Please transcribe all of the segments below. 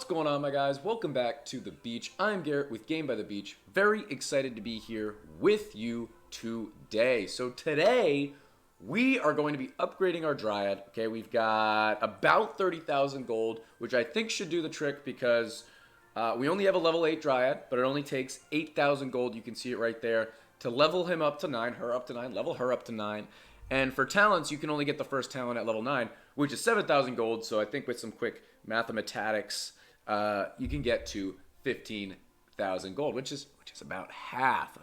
What's going on, my guys? Welcome back to the beach. I'm Garrett with Game by the Beach. Very excited to be here with you today. So today, we are going to be upgrading our Dryad. Okay, we've got about 30,000 gold, which I think should do the trick because we only have a level 8 Dryad, but it only takes 8,000 gold. You can see it right there to level him up to 9, her up to 9, level her up to 9. And for talents, you can only get the first talent at level 9, which is 7,000 gold. So I think with some quick mathematics, you can get to 15,000 gold, which is about half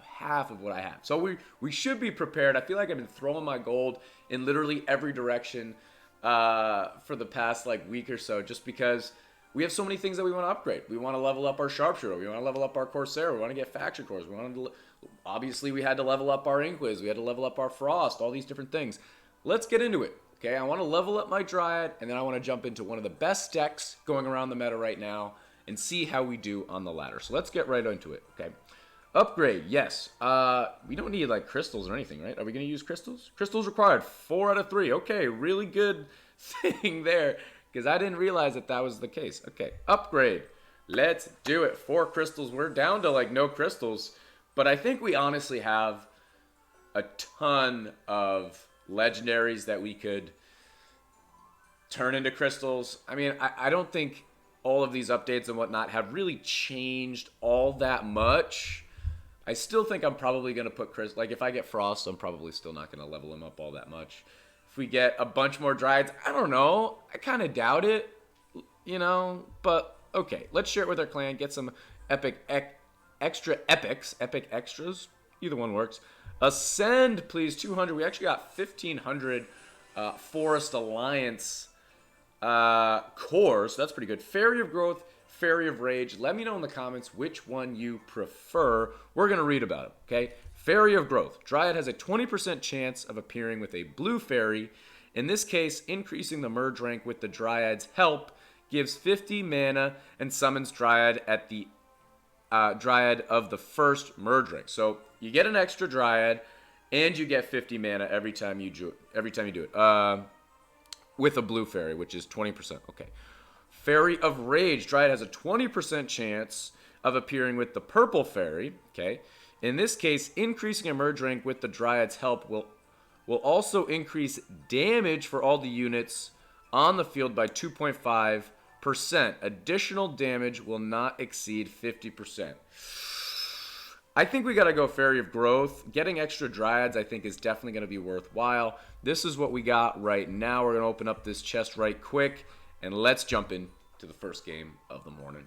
of what I have. So we should be prepared. I feel like I've been throwing my gold in literally every direction for the past week or so, just because we have so many things that we want to upgrade. We want to level up our sharpshooter. We want to level up our corsair. We want to get faction cores. Obviously, we had to level up our inquiz. We had to level up our frost. All these different things. Let's get into it. Okay, I want to level up my Dryad, and then I want to jump into one of the best decks going around the meta right now and see how we do on the ladder. So let's get right into it. Okay, upgrade. Yes. We don't need crystals or anything, right? Are we going to use crystals? Crystals required. 4 out of 3. Okay, really good thing there, because I didn't realize that was the case. Okay, upgrade. Let's do it. 4 crystals. We're down to no crystals, but I think we honestly have a ton of legendaries that we could turn into crystals. I mean, I don't think all of these updates and whatnot have really changed all that much. I still think I'm probably going to put crystal. If I get frost, I'm probably still not going to level him up all that much. If we get a bunch more Dryads, I don't know. I kind of doubt it, but okay, let's share it with our clan, get some epic extras. Either one works. Ascend, please, 200. We actually got 1,500 Forest Alliance cores. So that's pretty good. Fairy of Growth, Fairy of Rage. Let me know in the comments which one you prefer. We're going to read about it, okay? Fairy of Growth. Dryad has a 20% chance of appearing with a blue fairy. In this case, increasing the merge rank with the Dryad's help gives 50 mana and summons Dryad at the Dryad of the first merge rank. So you get an extra Dryad, and you get 50 mana every time you do it. With a blue fairy, which is 20%. Okay. Fairy of Rage. Dryad has a 20% chance of appearing with the purple fairy. Okay. In this case, increasing a merge rank with the Dryad's help will also increase damage for all the units on the field by 2.5%. Additional damage will not exceed 50%. I think we got to go Fairy of Growth. Getting extra Dryads, I think, is definitely going to be worthwhile. This is what we got right now. We're going to open up this chest right quick, and let's jump into the first game of the morning.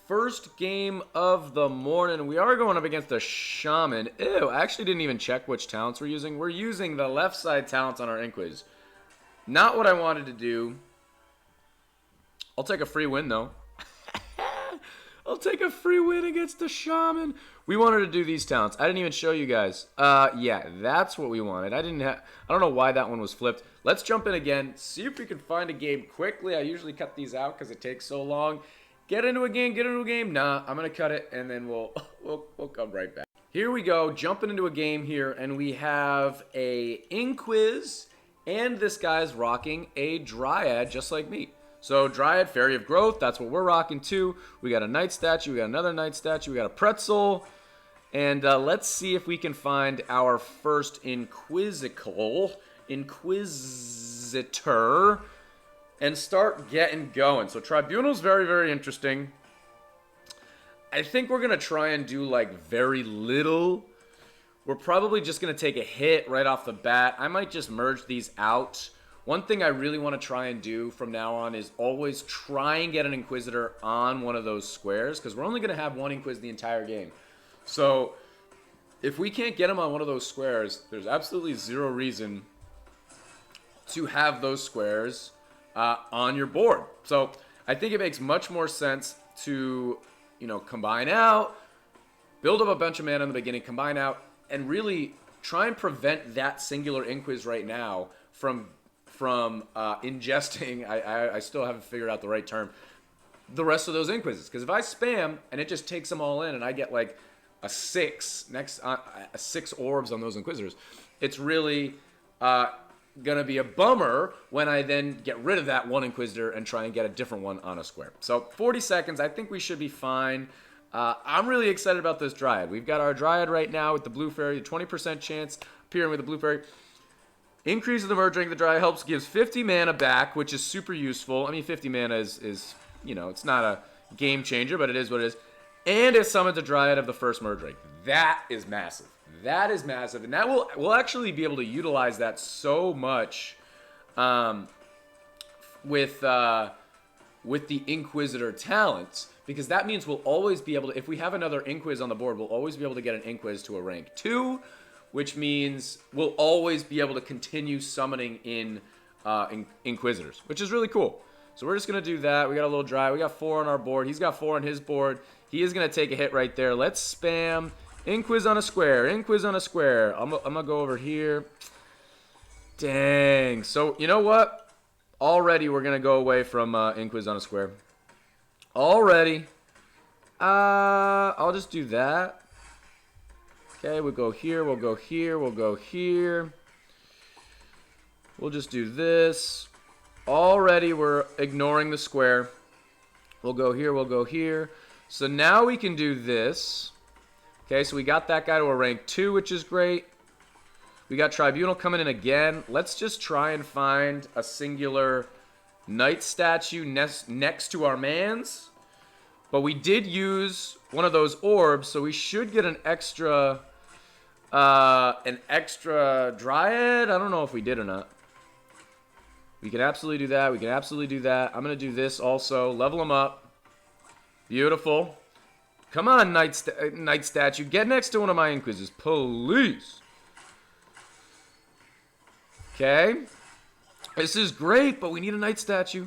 First game of the morning. We are going up against a Shaman. Ew, I actually didn't even check which talents we're using. We're using the left side talents on our Inquiz. Not what I wanted to do. I'll take a free win, though. I'll take a free win against the Shaman. We wanted to do these talents. I didn't even show you guys. Yeah, that's what we wanted. I don't know why that one was flipped. Let's jump in again. See if we can find a game quickly. I usually cut these out because it takes so long. Get into a game. Nah, I'm going to cut it, and then we'll come right back. Here we go. Jumping into a game here, and we have a Inquiz, and this guy's rocking a Dryad just like me. So Dryad, Fairy of Growth, that's what we're rocking too. We got a Knight statue, we got another Knight statue, we got a Pretzel. And let's see if we can find our first Inquisitor and start getting going. So Tribunal's very, very interesting. I think we're going to try and do very little. We're probably just going to take a hit right off the bat. I might just merge these out. One thing I really want to try and do from now on is always try and get an Inquisitor on one of those squares, because we're only going to have one Inquis the entire game. So if we can't get him on one of those squares, there's absolutely zero reason to have those squares on your board. So I think it makes much more sense to, combine out, build up a bunch of mana in the beginning, combine out, and really try and prevent that singular Inquis right now from ingesting, I still haven't figured out the right term, the rest of those Inquises. Because if I spam and it just takes them all in and I get a 6 orbs on those Inquisitors, it's really gonna be a bummer when I then get rid of that one Inquisitor and try and get a different one on a square. So 40 seconds, I think we should be fine. I'm really excited about this Dryad. We've got our Dryad right now with the Blue Fairy, 20% chance appearing with the Blue Fairy. Increase of the merge rank, the Dryad helps, gives 50 mana back, which is super useful. I mean, 50 mana is you know, it's not a game changer, but it is what it is. And it summons a Dryad of the first merge rank. That is massive. That is massive. And that we'll actually be able to utilize that so much with the Inquisitor talents, because that means we'll always be able to, if we have another Inquis on the board, we'll always be able to get an Inquis to a rank 2, which means we'll always be able to continue summoning in Inquisitors, which is really cool. So we're just going to do that. We got a little Dryad. We got 4 on our board. He's got 4 on his board. He is going to take a hit right there. Let's spam Inquis on a square. Inquis on a square. I'm going to go over here. Dang. So, you know what? Already we're going to go away from Inquis on a square. Already. I'll just do that. Okay, we'll go here. We'll go here. We'll go here. We'll just do this. Already we're ignoring the square. We'll go here. We'll go here. So now we can do this. Okay, so we got that guy to a rank 2, which is great. We got Tribunal coming in again. Let's just try and find a singular Knight statue next to our mans. But we did use one of those orbs, so we should get an extra Dryad. I don't know if we did or not. We can absolutely do that. We can absolutely do that. I'm going to do this also. Level them up. Beautiful. Come on, Knight statue. Get next to one of my Inquisitors, please. Okay. This is great, but we need a Knight statue.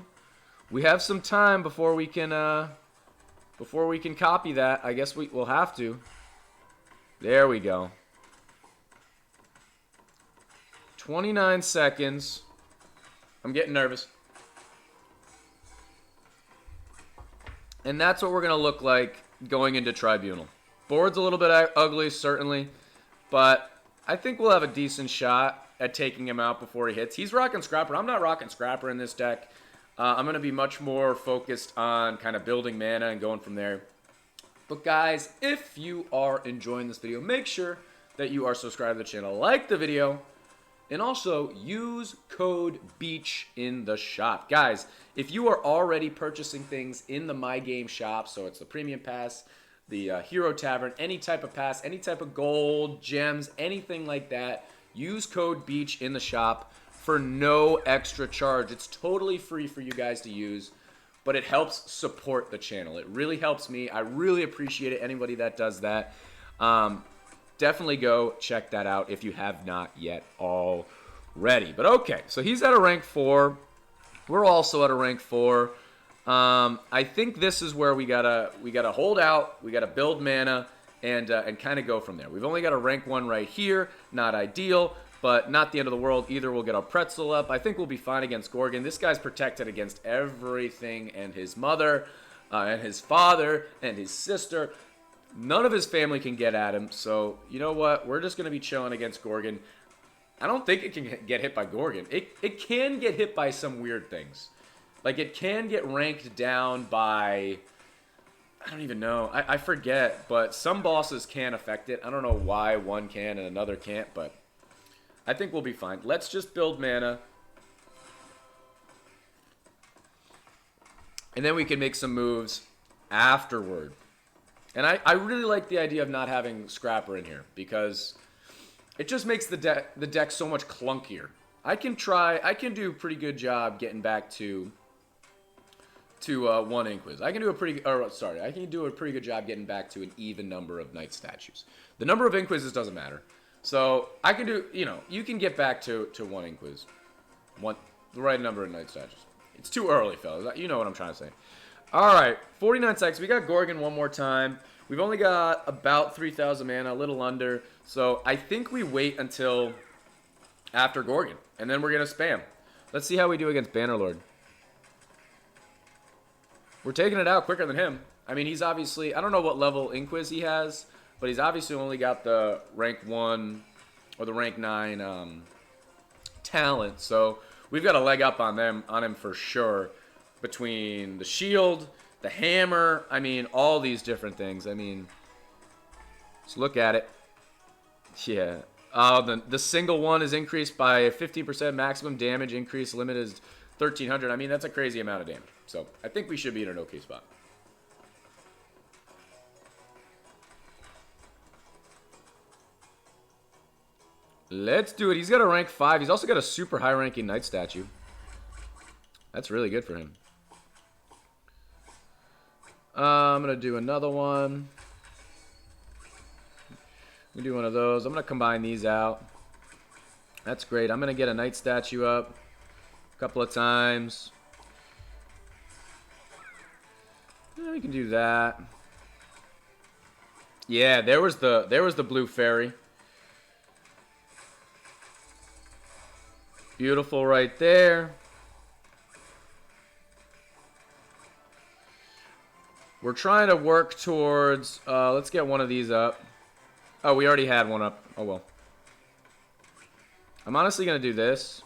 We have some time before we can copy that. I guess we'll have to. There we go. 29 seconds. I'm getting nervous. And that's what we're going to look like going into Tribunal. Board's a little bit ugly, certainly. But I think we'll have a decent shot at taking him out before he hits. He's rocking Scrapper. I'm not rocking Scrapper in this deck. I'm going to be much more focused on kind of building mana and going from there. But guys, if you are enjoying this video, make sure that you are subscribed to the channel, like the video, and also use code BEACH in the shop. Guys, if you are already purchasing things in the My Game shop, so it's the Premium Pass, the Hero Tavern, any type of pass, any type of gold, gems, anything like that, use code BEACH in the shop for no extra charge. It's totally free for you guys to use, but it helps support the channel. It really helps me. I really appreciate it, anybody that does that. Definitely go check that out if you have not yet already. But okay, so he's at a rank 4. We're also at a rank 4. I think this is where we gotta hold out. We gotta build mana and kind of go from there. We've only got a rank 1 right here. Not ideal, but not the end of the world either. We'll get our Pretzel up. I think we'll be fine against Gorgon. This guy's protected against everything, and his mother, and his father, and his sister. None of his family can get at him, so you know what? We're just going to be chilling against Gorgon. I don't think it can get hit by Gorgon. It can get hit by some weird things. Like, it can get ranked down by... I don't even know. I forget, but some bosses can affect it. I don't know why one can and another can't, but I think we'll be fine. Let's just build mana. And then we can make some moves afterward. And I really like the idea of not having Scrapper in here, because it just makes the deck so much clunkier. I can do a pretty good job getting back to one Inquis. I can do a pretty good job getting back to an even number of Knight statues. The number of Inquises doesn't matter. So I can do, you can get back to one Inquis. The right number of Knight statues. It's too early, fellas. You know what I'm trying to say. Alright, 49 seconds. We got Gorgon one more time. We've only got about 3,000 mana, a little under. So I think we wait until after Gorgon, and then we're going to spam. Let's see how we do against Bannerlord. We're taking it out quicker than him. I mean, he's obviously... I don't know what level Inquis he has, but he's obviously only got the rank 1 or the rank 9 talent. So we've got a leg up on him for sure. Between the shield, the hammer, I mean, all these different things. I mean, let's look at it. Yeah. The single one is increased by 50%. Maximum damage increase limit is 1,300. I mean, that's a crazy amount of damage. So I think we should be in an okay spot. Let's do it. He's got a rank 5. He's also got a super high ranking knight statue. That's really good for him. I'm going to do another one. We do one of those. I'm going to combine these out. That's great. I'm going to get a knight statue up a couple of times. Yeah, we can do that. Yeah, there was the blue fairy. Beautiful right there. We're trying to work towards, let's get one of these up. Oh, we already had one up. Oh, well. I'm honestly going to do this.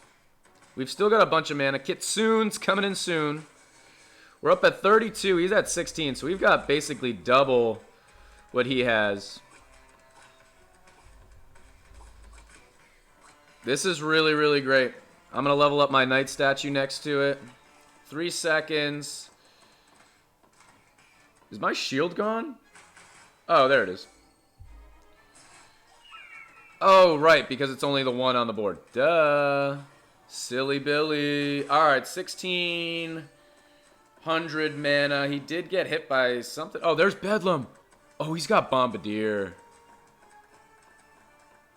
We've still got a bunch of mana. Kitsune's coming in soon. We're up at 32. He's at 16, so we've got basically double what he has. This is really, really great. I'm going to level up my knight statue next to it. 3 seconds. Is my shield gone? Oh, there it is. Oh, right, because it's only the one on the board. Duh. Silly Billy. All right, 1,600 mana. He did get hit by something. Oh, there's Bedlam. Oh, he's got Bombardier.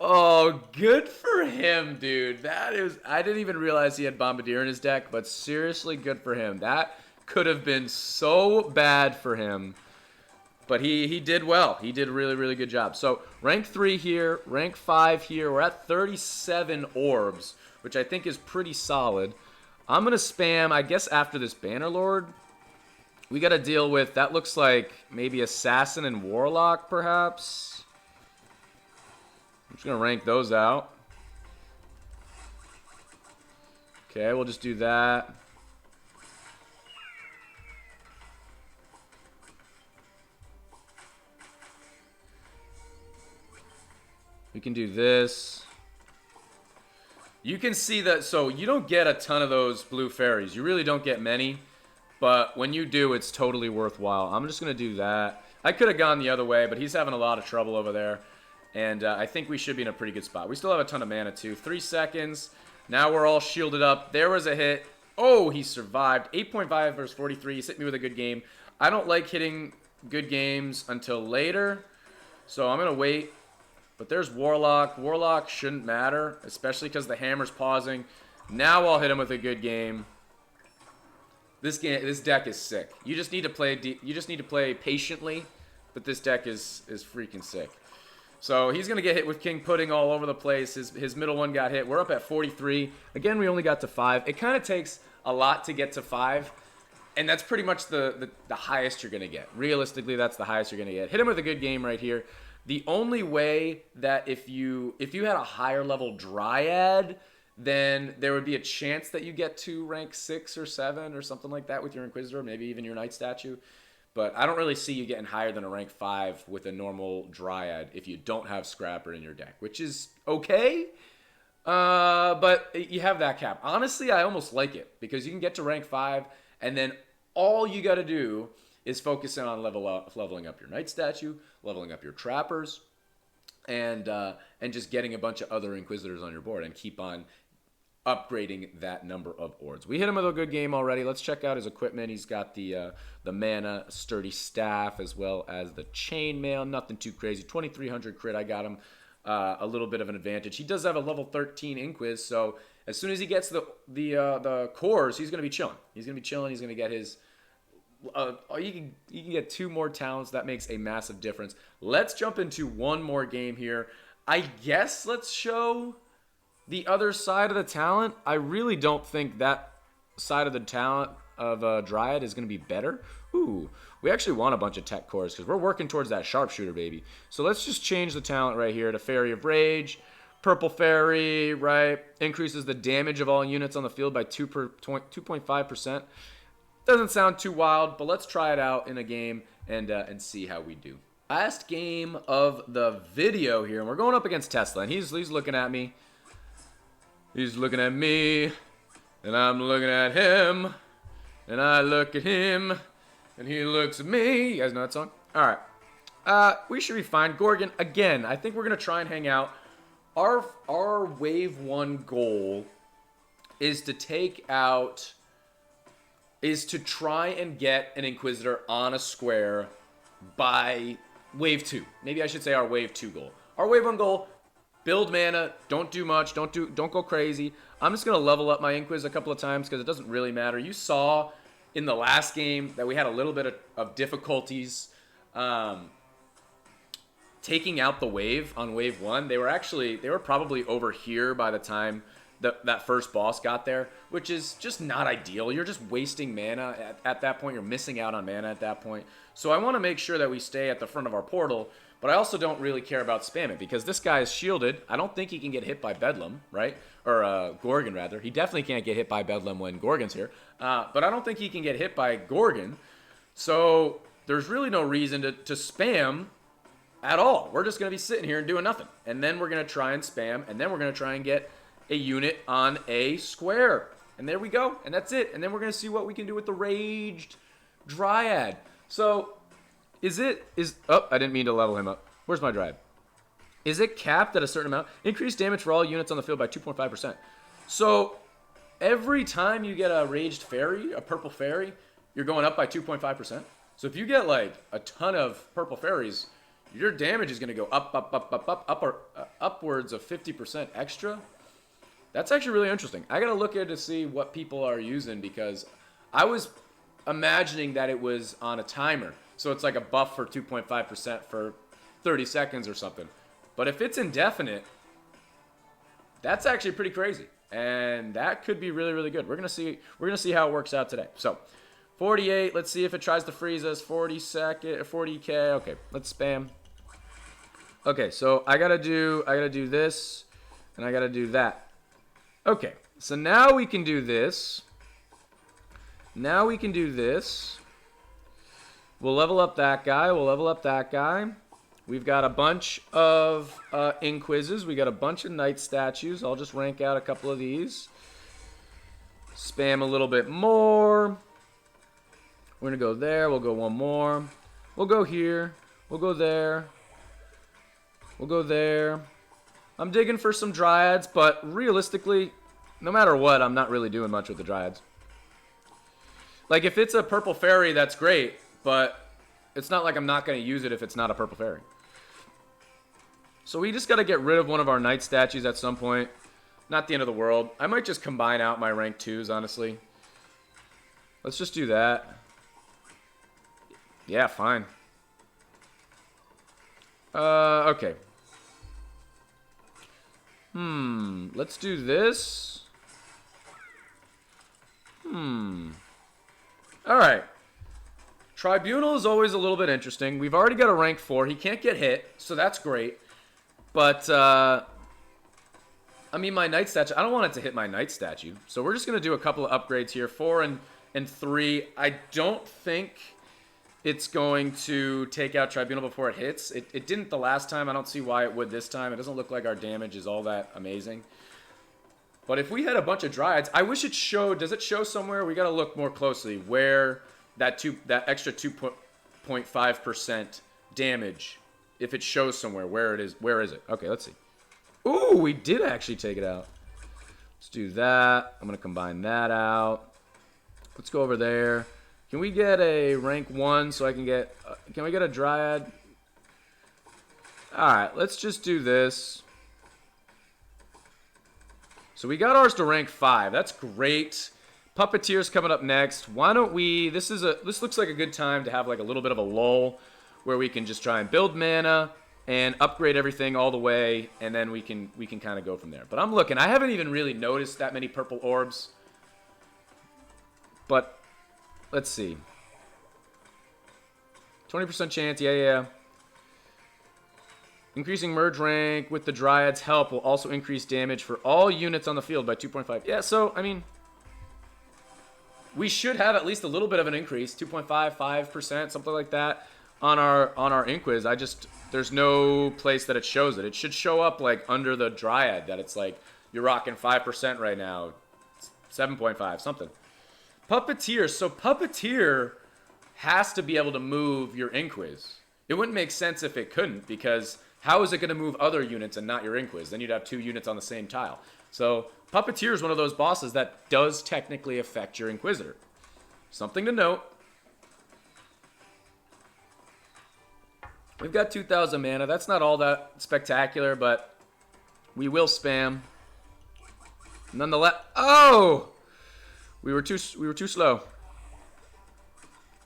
Oh, good for him, dude. That is... I didn't even realize he had Bombardier in his deck, but seriously good for him. That could have been so bad for him. But he did well. He did a really, really good job. So, rank 3 here, rank 5 here. We're at 37 orbs, which I think is pretty solid. I'm going to spam, I guess after this Bannerlord, we got to deal with, that looks like maybe Assassin and Warlock, perhaps. I'm just going to rank those out. Okay, we'll just do that. We can do this. You can see that, so you don't get a ton of those blue fairies. You really don't get many, but when you do, it's totally worthwhile. I'm just going to do that. I could have gone the other way, but he's having a lot of trouble over there, and I think we should be in a pretty good spot. We still have a ton of mana, too. 3 seconds. Now we're all shielded up. There was a hit. Oh, he survived. 8.5 versus 43. He's hit me with a good game. I don't like hitting good games until later, so I'm going to wait. But there's Warlock. Warlock shouldn't matter, especially because the hammer's pausing. Now I'll hit him with a good game. This deck is sick. You just need to play. You just need to play patiently, but this deck is freaking sick. So he's gonna get hit with King Pudding all over the place. His middle one got hit. We're up at 43. Again, we only got to 5. It kind of takes a lot to get to 5. And that's pretty much the highest you're going to get. Realistically, that's the highest you're going to get. Hit him with a good game right here. The only way that if you had a higher level Dryad, then there would be a chance that you get to rank 6 or 7 or something like that with your Inquisitor, maybe even your Knight statue. But I don't really see you getting higher than a rank 5 with a normal Dryad if you don't have Scrapper in your deck, which is okay. But you have that cap. Honestly, I almost like it because you can get to rank 5 and then all you got to do is focus in on leveling up your Knight statue, leveling up your Trappers, and just getting a bunch of other Inquisitors on your board and keep on upgrading that number of Ords. We hit him with a good game already. Let's check out his equipment. He's got the mana, sturdy staff, as well as the chainmail. Nothing too crazy. 2,300 crit. I got him a little bit of an advantage. He does have a level 13 Inquis, so as soon as he gets the cores, he's going to be chilling. He's going to be chilling. He's going to get his... you can get 2 more talents. That makes a massive difference. Let's jump into one more game here. I guess let's show the other side of the talent. I really don't think that side of the talent of Dryad is going to be better. Ooh, we actually want a bunch of tech cores because we're working towards that sharpshooter, baby. So let's just change the talent right here to Fairy of Rage. Purple Fairy, right? Increases the damage of all units on the field by 2.5%. Doesn't sound too wild, but let's try it out in a game and see how we do. Last game of the video here, and we're going up against Tesla, and he's looking at me. He's looking at me, and I'm looking at him, and I look at him, and he looks at me. You guys know that song? All right. We should be fine. Gorgon, again, I think we're going to try and hang out. Our wave 1 goal is to try and get an Inquisitor on a square by wave 2. Maybe I should say our wave 2 goal. Our wave 1 goal, build mana, don't do much, don't go crazy. I'm just going to level up my Inquis a couple of times because it doesn't really matter. You saw in the last game that we had a little bit of difficulties taking out the wave on wave 1. They were probably over here by the time that first boss got there, which is just not ideal. You're just wasting mana at that point. You're missing out on mana at that point. So I want to make sure that we stay at the front of our portal, but I also don't really care about spamming because this guy is shielded. I don't think he can get hit by Bedlam, right? Or Gorgon, rather. He definitely can't get hit by Bedlam when Gorgon's here, but I don't think he can get hit by Gorgon. So there's really no reason to spam at all. We're just going to be sitting here and doing nothing. And then we're going to try and spam, and then we're going to try and get a unit on a square. And there we go. And that's it. And then we're going to see what we can do with the Raged Dryad. So, oh, I didn't mean to level him up. Where's my Dryad? Is it capped at a certain amount? Increased damage for all units on the field by 2.5%. So, every time you get a Raged Fairy, a Purple Fairy, you're going up by 2.5%. So if you get like a ton of Purple Fairies, your damage is going to go upwards of 50% extra. That's actually really interesting. I got to look at it to see what people are using because I was imagining that it was on a timer. So it's like a buff for 2.5% for 30 seconds or something. But if it's indefinite, that's actually pretty crazy. And that could be really, really good. We're going to see how it works out today. So 48, let's see if it tries to freeze us. 40k. Okay, let's spam. Okay, so I gotta do this, and I gotta do that. Okay, so now we can do this. Now we can do this. We'll level up that guy. We'll level up that guy. We've got a bunch of Inquises. We got a bunch of Knight statues. I'll just rank out a couple of these. Spam a little bit more. We're gonna go there. We'll go one more. We'll go here. We'll go there. We'll go there. I'm digging for some Dryads, but realistically, no matter what, I'm not really doing much with the Dryads. Like, if it's a Purple Fairy, that's great, but it's not like I'm not going to use it if it's not a Purple Fairy. So we just got to get rid of one of our Knight statues at some point. Not the end of the world. I might just combine out my rank 2s, honestly. Let's just do that. Yeah, fine. Okay. Let's do this. Alright. Tribunal is always a little bit interesting. We've already got a rank 4. He can't get hit, so that's great. But, I mean, my Knight statue, I don't want it to hit my Knight statue. So we're just going to do a couple of upgrades here. 4 and 3. I don't think it's going to take out Tribunal before it hits. It didn't the last time. I don't see why it would this time. It doesn't look like our damage is all that amazing. But if we had a bunch of Dryads, I wish it showed. Does it show somewhere? We got to look more closely where that extra 2.5% damage, if it shows somewhere, where it is. Where is it? Okay, let's see. Ooh, we did actually take it out. Let's do that. I'm going to combine that out. Let's go over there. Can we get a rank 1 so I can get... can we get a Dryad? Alright, let's just do this. So we got ours to rank 5. That's great. Puppeteer's coming up next. Why don't we... This looks like a good time to have like a little bit of a lull where we can just try and build mana and upgrade everything all the way, and then we can kind of go from there. But I'm looking. I haven't even really noticed that many purple orbs. But... let's see. 20% chance. Yeah. Increasing merge rank with the Dryad's help will also increase damage for all units on the field by 2.5. Yeah, so, I mean, we should have at least a little bit of an increase, 2.5, 5%, something like that, on our Inquis. There's no place that it shows it. It should show up, like, under the Dryad, that it's like, you're rocking 5% right now, 7.5, something. Puppeteer. So Puppeteer has to be able to move your Inquis. It wouldn't make sense if it couldn't, because how is it going to move other units and not your Inquis? Then you'd have 2 units on the same tile. So Puppeteer is one of those bosses that does technically affect your Inquisitor. Something to note. We've got 2,000 mana. That's not all that spectacular, but we will spam. Nonetheless, oh! We were too slow.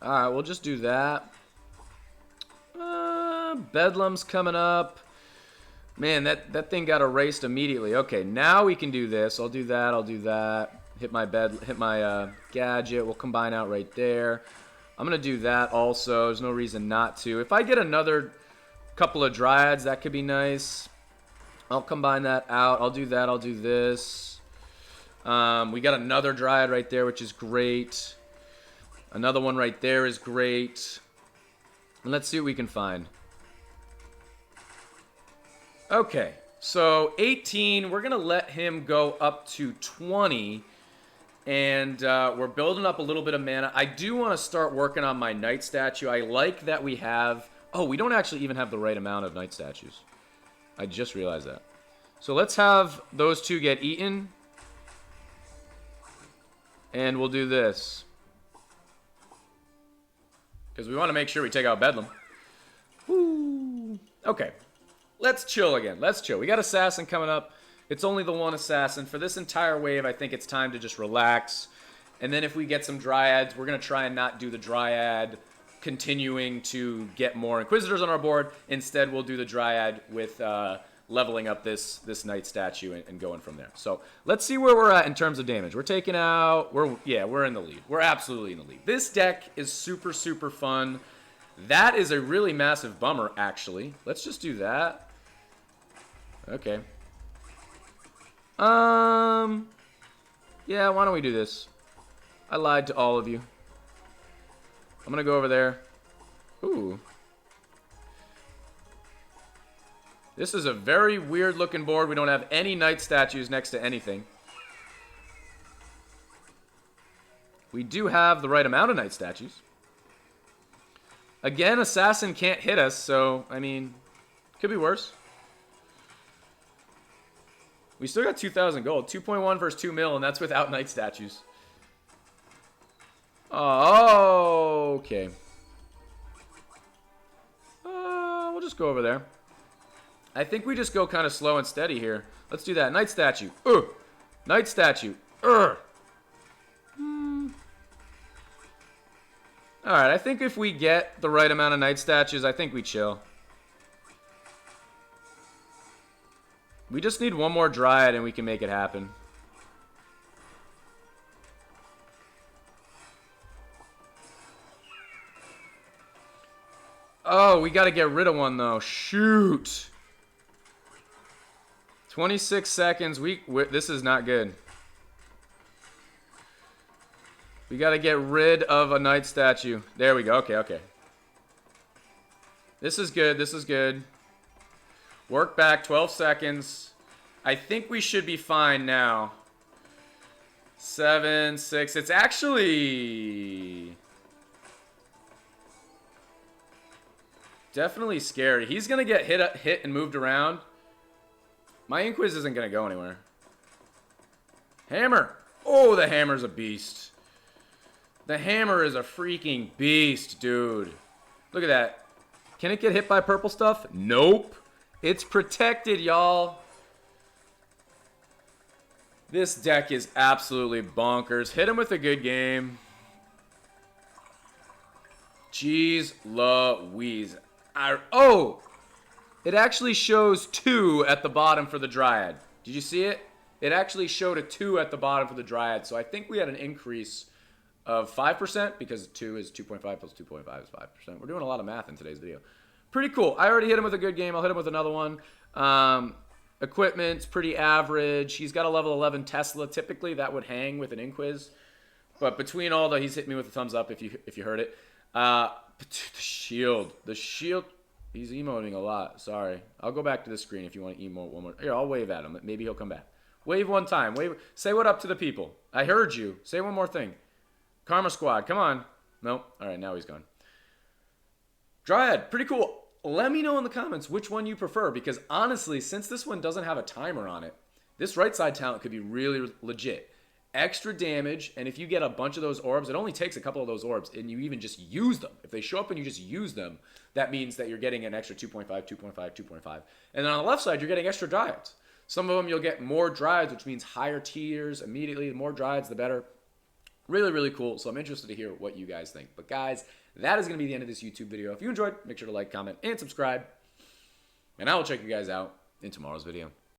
All right, we'll just do that. Bedlam's coming up. Man, that thing got erased immediately. Okay, now we can do this. I'll do that. I'll do that. Hit my gadget. We'll combine out right there. I'm gonna do that also. There's no reason not to. If I get another couple of Dryads, that could be nice. I'll combine that out. I'll do that. I'll do this. We got another Dryad right there, which is great. Another one right there is great. And let's see what we can find. Okay, so 18, we're going to let him go up to 20. And we're building up a little bit of mana. I do want to start working on my Knight statue. I like that we have... Oh, we don't actually even have the right amount of Knight statues. I just realized that. So let's have those 2 get eaten. And we'll do this. Because we want to make sure we take out Bedlam. Woo. Okay. Let's chill again. Let's chill. We got Assassin coming up. It's only the one Assassin. For this entire wave, I think it's time to just relax. And then if we get some Dryads, we're going to try and not do the Dryad continuing to get more Inquisitors on our board. Instead, we'll do the Dryad with leveling up this Knight statue and going from there. So let's see where we're at in terms of damage. We're taking out... We're in the lead. We're absolutely in the lead. This deck is super, super fun. That is a really massive bummer, actually. Let's just do that. Okay. Yeah, why don't we do this? I lied to all of you. I'm gonna go over there. Ooh. This is a very weird looking board. We don't have any Knight statues next to anything. We do have the right amount of Knight statues. Again, Assassin can't hit us, so, I mean, could be worse. We still got 2,000 gold. 2.1 versus 2 mil, and that's without Knight statues. Oh, okay. We'll just go over there. I think we just go kind of slow and steady here. Let's do that. Knight statue. Knight statue. Alright, I think if we get the right amount of Knight statues, I think we chill. We just need one more Dryad and we can make it happen. Oh, we got to get rid of one, though. Shoot. 26 seconds. This is not good. We got to get rid of a Knight statue. There we go. Okay, okay. This is good. This is good. Work back. 12 seconds. I think we should be fine now. 7, 6. It's actually... definitely scary. He's going to get hit and moved around. My Inquis isn't going to go anywhere. Hammer. Oh, the hammer's a beast. The hammer is a freaking beast, dude. Look at that. Can it get hit by purple stuff? Nope. It's protected, y'all. This deck is absolutely bonkers. Hit him with a good game. Jeez Louise. Oh! It actually shows 2 at the bottom for the Dryad. Did you see it? It actually showed a 2 at the bottom for the Dryad. So I think we had an increase of 5% because 2 is 2.5 plus 2.5 is 5%. We're doing a lot of math in today's video. pretty cool. I already hit him with a good game. I'll hit him with another one. Equipment's pretty average. He's got a level 11 Tesla. Typically, that would hang with an Inquiz. But between all the, he's hit me with a thumbs up if you heard it. The shield. He's emoting a lot. Sorry. I'll go back to the screen if you want to emote one more. Here, I'll wave at him. Maybe he'll come back. Wave one time. Wave. Say what up to the people. I heard you. Say one more thing. Karma Squad. Come on. Nope. All right, now he's gone. DRYAD. Pretty cool. Let me know in the comments which one you prefer, because honestly, since this one doesn't have a timer on it, this right side talent could be really legit. Extra damage, and if you get a bunch of those orbs, it only takes a couple of those orbs, and you even just use them. If they show up and you just use them, that means that you're getting an extra 2.5, 2.5, 2.5. And then on the left side, you're getting extra Dryads. Some of them you'll get more Dryads, which means higher tiers immediately. The more Dryads, the better. Really, really cool. So I'm interested to hear what you guys think. But guys, that is going to be the end of this YouTube video. If you enjoyed, make sure to like, comment, and subscribe. And I will check you guys out in tomorrow's video.